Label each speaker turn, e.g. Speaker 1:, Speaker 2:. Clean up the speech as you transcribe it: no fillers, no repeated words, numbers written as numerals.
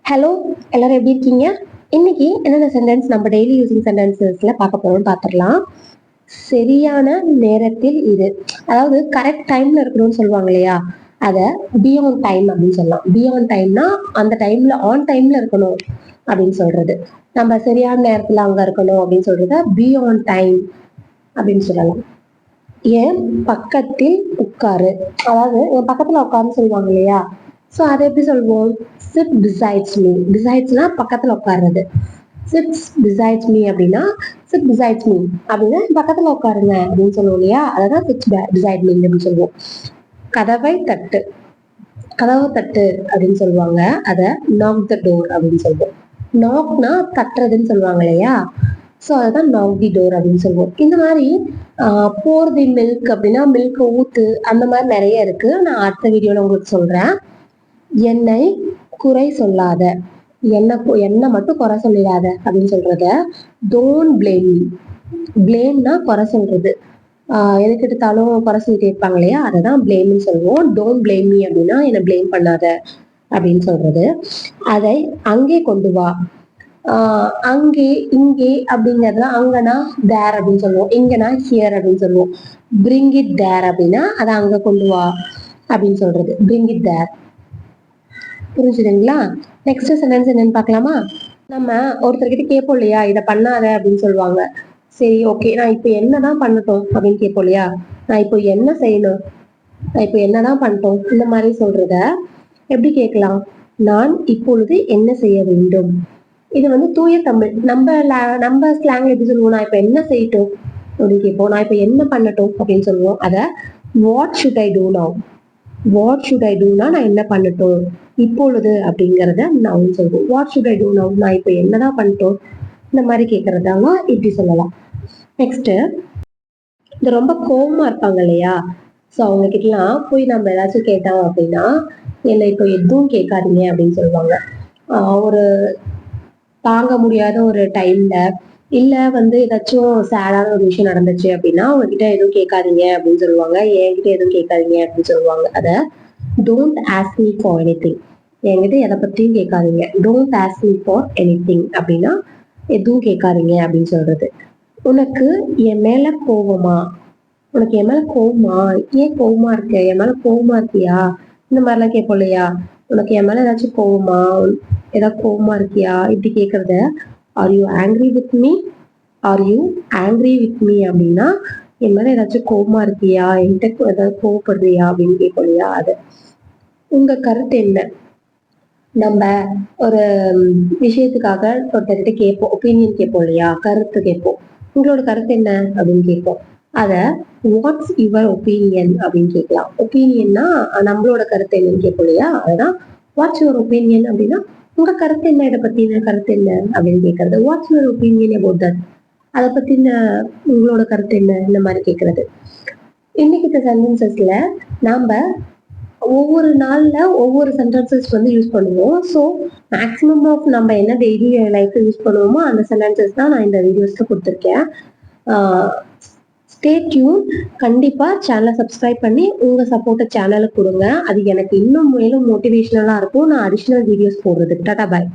Speaker 1: Hello, எல்லாரும் எப்படி இருக்கீங்க? இன்னைக்கு என்னென்ன சென்டென்ஸ் நம்ம டெய்லி யூசிங் சென்டென்சஸ்ல பார்க்க போறோம்னு பார்த்துடலாம். சரியான நேரத்தில் இது, அதாவது கரெக்ட் டைம்ல இருக்கணும்னு சொல்லுவாங்க இல்லையா? அத பி ஆன் டைம் அப்படின்னு சொல்லலாம். பி ஆன் டைம்னா அந்த டைம்ல ஆன் டைம்ல இருக்கணும் அப்படின்னு சொல்றது. நம்ம சரியான நேரத்துல அங்க இருக்கணும் அப்படின்னு சொல்றத பி ஆன் டைம் அப்படின்னு சொல்லலாம். என் பக்கத்தில் உட்காரு, அதாவது என் பக்கத்துல உட்காருன்னு சொல்லுவாங்க இல்லையா? ஸோ அதை எப்படி சொல்வோம்? Chit besides me. பிசைட்ஸ்னா பக்கத்துல உட்காருறது. சிட்ஸ் பிசைட்ஸ் மீ அப்படின்னா சிட் பிசைட்ஸ் மீ அப்படின்னா பக்கத்துல உட்காருங்க அப்படின்னு சொல்லுவோம் இல்லையா? அதான் சிட் பிசைட் மீ அப்படின்னு சொல்லுவோம். கதவை தட்டு, கதவை தட்டு அப்படின்னு சொல்லுவாங்க. அத நாக் த டோர் அப்படின்னு சொல்லுவோம். நாக்னா தட்டுறதுன்னு சொல்லுவாங்க இல்லையா? ஸோ அதுதான் நாக் தி டோர் அப்படின்னு சொல்லுவோம். இந்த மாதிரி போர் தி மில்க் அப்படின்னா மில்க் ஊத்து, அந்த மாதிரி நிறைய இருக்கு. நான் அடுத்த வீடியோல உங்களுக்கு சொல்றேன். என்னை குறை சொல்லாத, என்ன மட்டும் குறை சொல்லிடாத அப்படின்னு சொல்றத டோன்ட் பிளேம் மீ. பிளேம்னா குறை சொல்றது. எதுக்கு எடுத்தாலும் குறை சொல்லிட்டு இருப்பாங்க இல்லையா? அததான் பிளேம்னு சொல்லுவோம். டோன்ட் பிளேம் மீ அப்படின்னா என்ன பிளேம் பண்ணாத அப்படின்னு சொல்றது. அதை அங்கே கொண்டு வா. அங்கே இங்கே அப்படிங்கறதுல அங்கன்னா தேர் அப்படின்னு சொல்லுவோம். இங்கன்னா ஹியர் அப்படின்னு சொல்லுவோம். பிரிங் இட் தேர் அப்படின்னா அதை அங்க கொண்டு வா அப்படின்னு சொல்றது. பிரிங் இட் தேர். புரிஞ்சுதுங்களா? நெக்ஸ்ட் சென்டென்ஸ் என்னன்னு பார்க்கலாமா? நம்ம ஒருத்தர்கிட்ட கேட்போம் இல்லையா, இதை பண்ணாத அப்படின்னு சொல்லுவாங்க. சரி, ஓகே, நான் இப்போ என்னதான் பண்ணட்டும் அப்படின்னு கேட்போம் இல்லையா? நான் இப்போ என்ன செய்யணும், நான் இப்போ என்னதான் பண்ணட்டும், இந்த மாதிரி சொல்றத எப்படி கேட்கலாம்? நான் இப்பொழுது என்ன செய்ய வேண்டும். இது வந்து தூய தமிழ். நம்ம ஸ்லாங்ல எப்படி சொல்லுவோம்? நான் இப்போ என்ன செய்யட்டும் அப்படின்னு கேட்போம். நான் இப்போ என்ன பண்ணட்டும் அப்படின்னு சொல்லுவோம். அத what should I do now. What should I டூனா நான் என்ன பண்ணட்டும், இப்பொழுது அப்படிங்கிறத நான் சொல்லுவோம். What should I do now, நான் இப்போ என்னதான் பண்ணட்டும், இந்த மாதிரி கேட்கறதாங்க இப்படி சொல்லலாம். நெக்ஸ்ட், இந்த ரொம்ப கோவமா இருப்பாங்க இல்லையா? ஸோ அவங்க கிட்டலாம் போய் நம்ம ஏதாச்சும் கேட்டோம் அப்படின்னா என்னை இப்போ எதுவும் கேட்காதீங்க அப்படின்னு சொல்லுவாங்க. ஒரு தாங்க முடியாத ஒரு டைம்ல, இல்ல வந்து ஏதாச்சும் சேடான ஒரு விஷயம் நடந்துச்சு அப்படின்னா உங்ககிட்ட எதுவும் கேட்காதீங்க அப்படின்னு சொல்லுவாங்க. என்கிட்ட எதுவும் கேட்காதீங்க அப்படின்னு சொல்லுவாங்க. அத don't ask me for anything. என்கிட்ட எதை பத்தியும் கேட்காதீங்க. Don't ask me for anything அப்படின்னா எதுவும் கேட்காதீங்க அப்படின்னு சொல்றது. உனக்கு என் மேல கோவமா, உனக்கு என் மேல கோவமா, ஏன் கோவமா இருக்க, என் மேல கோவமா இருக்கியா, இந்த மாதிரிலாம் கேட்போம் இல்லையா? உனக்கு என் மேல ஏதாச்சும் கோவமா, ஏதாவது கோவமா இருக்கியா இப்படி கேட்கறத are you angry with me, are you angry with me அப்படின்னா என் மேல ஏதாச்சும் கோவமா இருக்கியா, என்கிட்ட ஏதாவது கோவப்படுறியா அப்படின்னு கேட்போம் இல்லையா? அது உங்க கருத்து என்ன. நம்ம ஒரு விஷயத்துக்காக ஒருத்தர்கிட்ட கேட்போம், ஒப்பீனியன் கேட்போம் இல்லையா? கருத்து கேட்போம். உங்களோட கருத்து என்ன அப்படின்னு கேட்போம். அத வாட்ஸ் யுவர் ஒப்பீனியன் அப்படின்னு கேட்கலாம். ஒப்பீனியன்னா நம்மளோட கருத்து என்னன்னு கேட்போம் இல்லையா? அதுதான் வாட்ஸ் யுவர் ஒப்பீனியன் அப்படின்னா உங்க கருத்து என்ன, இதை பத்தின கருத்து என்ன அப்படின்னு கேட்கறது. What's your opinion about that, அதை பத்தின உங்களோட கருத்து என்ன, இந்த மாதிரி கேட்கறது. இன்னைக்கு சென்டென்சஸ்ல நாம ஒவ்வொரு நாள்ல ஒவ்வொரு சென்டென்சஸ் வந்து யூஸ் பண்ணுவோம். ஸோ மேக்ஸிமம் ஆஃப் நம்ம என்ன டெய்லி லைஃப்ல யூஸ் பண்ணுவோமோ அந்த சென்டென்சஸ் தான் நான் இந்த வீடியோஸ்ல கொடுத்துருக்கேன். Stay tune. கண்டிப்பா சேனலை சப்ஸ்கிரைப் பண்ணி உங்க சப்போர்ட்டை சேனலுக்கு கொடுங்க. அது எனக்கு இன்னும் மேலும் மோட்டிவேஷனலா இருக்கும் நான் அடிஷனல் வீடியோஸ் போடுறதுக்கு. டாடா பாய்.